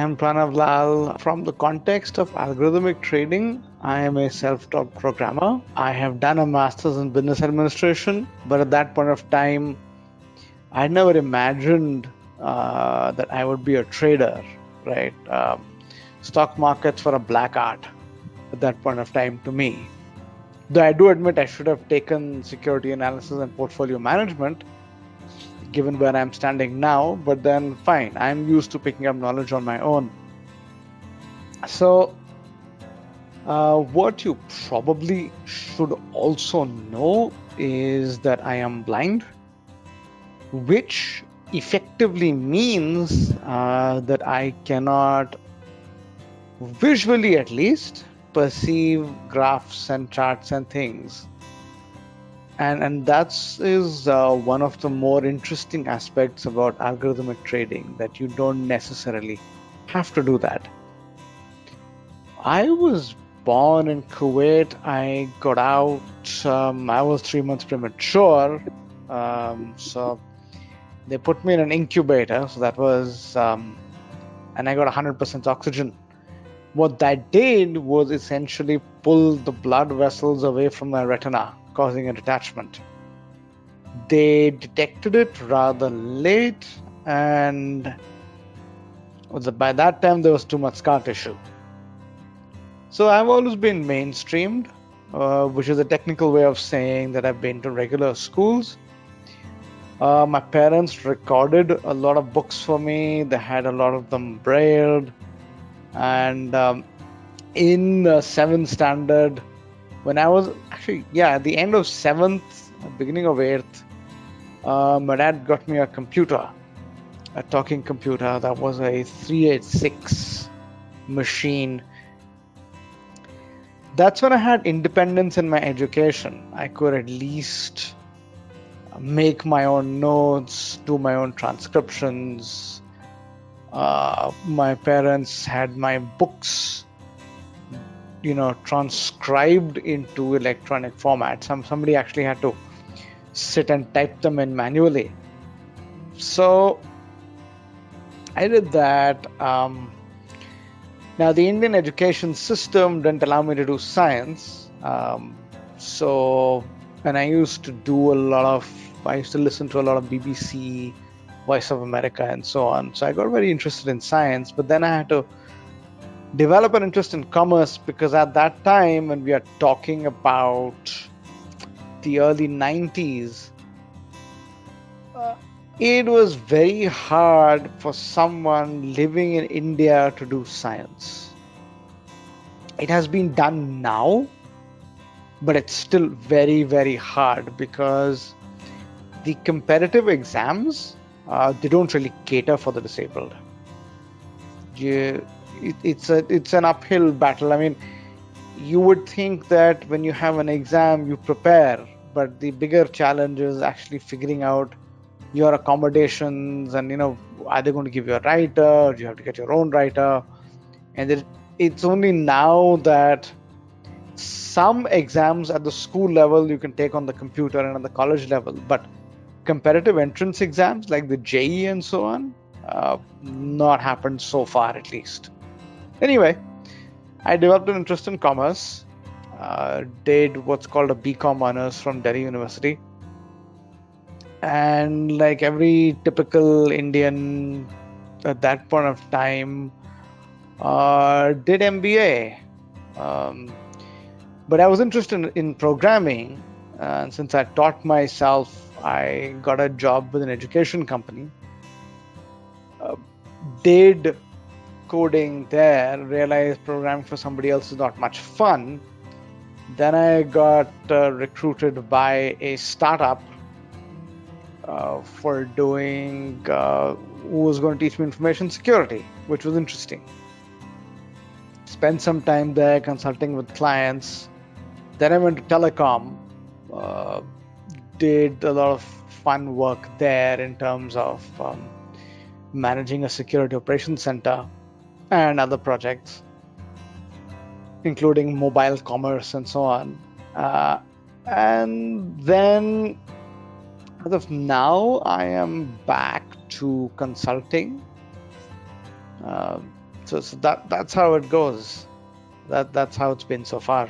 am Pranav Lal. From the context of algorithmic trading, I am a self-taught programmer. I have done a master's in business administration, but at that point of time, I never imagined that I would be a trader, right? Stock markets were a black art at that point of time to me. Though I do admit I should have taken security analysis and portfolio management, given where I'm standing now, but then fine, I'm used to picking up knowledge on my own. So, what you probably should also know is that I am blind, which effectively means that I cannot, visually at least, perceive graphs and charts and things. And that is one of the more interesting aspects about algorithmic trading, that you don't necessarily have to do that. I was born in Kuwait. I got out, I was 3 months premature. So they put me in an incubator. So that was, and I got 100% oxygen. What that did was essentially pull the blood vessels away from my retina, causing a detachment. They detected it rather late, and by that time there was too much scar tissue. So I've always been mainstreamed, which is a technical way of saying that I've been to regular schools. My parents recorded a lot of books for me. They had a lot of them brailled. And in 7th standard, when I was at the end of 7th, beginning of 8th, my dad got me a computer, a talking computer. That was a 386 machine. That's when I had independence in my education. I could at least make my own notes, do my own transcriptions. My parents had my books, transcribed into electronic format. Somebody actually had to sit and type them in manually. So I did that. Now the Indian education system didn't allow me to do science. And I used to listen to a lot of BBC, Voice of America, and so on. So I got very interested in science, but then I had to develop an interest in commerce, because at that time, when we are talking about the early 90s, it was very hard for someone living in India to do science. It has been done now, but it's still very, very hard, because the competitive exams, they don't really cater for the disabled. It's an uphill battle. I mean, you would think that when you have an exam, you prepare, but the bigger challenge is actually figuring out your accommodations, and are they going to give you a writer? Do you have to get your own writer? And it's only now that some exams at the school level you can take on the computer, and at the college level, but competitive entrance exams like the JEE and so on, not happened so far, at least. Anyway, I developed an interest in commerce, did what's called a BCom honors from Delhi University, and like every typical Indian at that point of time, did MBA. But I was interested in programming, and since I taught myself, I got a job with an education company, did coding there, realized programming for somebody else is not much fun. Then I got recruited by a startup for doing, who was going to teach me information security, which was interesting. Spent some time there consulting with clients. Then I went to telecom, did a lot of fun work there in terms of managing a security operations center and other projects, including mobile commerce and so on. And then, as of now, I am back to consulting. So that's how it goes. That's how it's been so far.